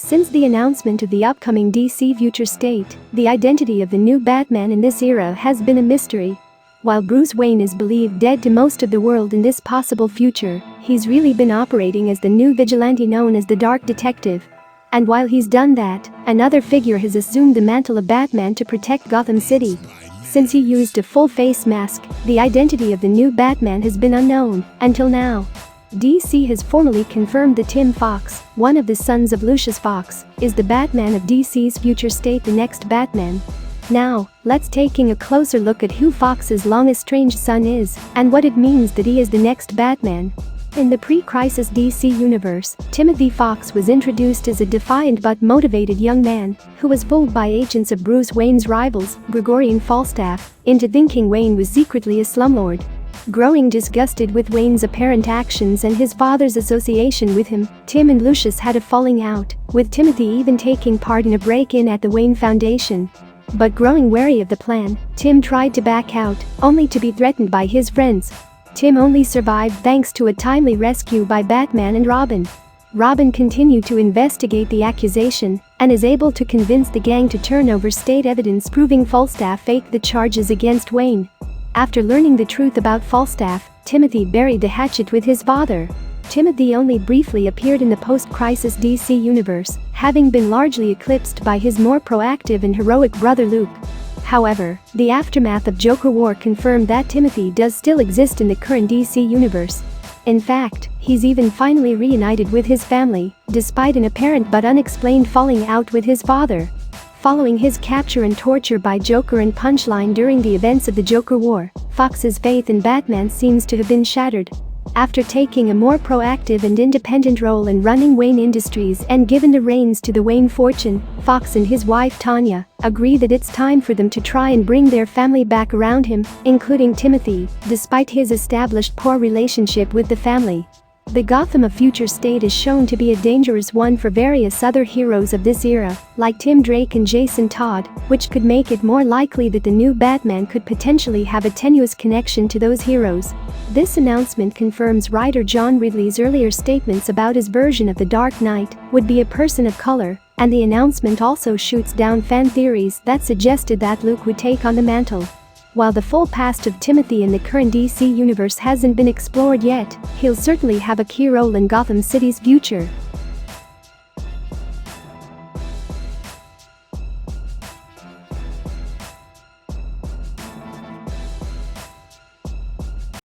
Since the announcement of the upcoming DC Future State, the identity of the new Batman in this era has been a mystery. While Bruce Wayne is believed dead to most of the world in this possible future, he's really been operating as the new vigilante known as the Dark Detective. And while he's done that, another figure has assumed the mantle of Batman to protect Gotham City. Since he used a full face mask, the identity of the new Batman has been unknown until now. DC has formally confirmed that Tim Fox, one of the sons of Lucius Fox, is the Batman of DC's future state, the next Batman. Now, let's taking a closer look at who Fox's long-estranged son is and what it means that he is the next Batman. In the pre-crisis DC universe, Timothy Fox was introduced as a defiant but motivated young man who was fooled by agents of Bruce Wayne's rivals, Gregorian Falstaff, into thinking Wayne was secretly a slumlord. Growing disgusted with Wayne's apparent actions and his father's association with him, Tim and Lucius had a falling out, with Timothy even taking part in a break-in at the Wayne Foundation. But growing wary of the plan, Tim tried to back out, only to be threatened by his friends. Tim only survived thanks to a timely rescue by Batman and Robin. Robin continued to investigate the accusation and is able to convince the gang to turn over state evidence proving Falstaff faked the charges against Wayne. After learning the truth about Falstaff, Timothy buried the hatchet with his father. Timothy only briefly appeared in the post-crisis DC universe, having been largely eclipsed by his more proactive and heroic brother Luke. However, the aftermath of Joker War confirmed that Timothy does still exist in the current DC universe. In fact, he's even finally reunited with his family, despite an apparent but unexplained falling out with his father. Following his capture and torture by Joker and Punchline during the events of the Joker War, Fox's faith in Batman seems to have been shattered. After taking a more proactive and independent role in running Wayne Industries and given the reins to the Wayne fortune, Fox and his wife Tanya agree that it's time for them to try and bring their family back around him, including Timothy, despite his established poor relationship with the family. The Gotham of Future State is shown to be a dangerous one for various other heroes of this era, like Tim Drake and Jason Todd, which could make it more likely that the new Batman could potentially have a tenuous connection to those heroes. This announcement confirms writer John Ridley's earlier statements about his version of the Dark Knight would be a person of color, and the announcement also shoots down fan theories that suggested that Luke would take on the mantle. While the full past of Timothy in the current DC universe hasn't been explored yet, he'll certainly have a key role in Gotham City's future.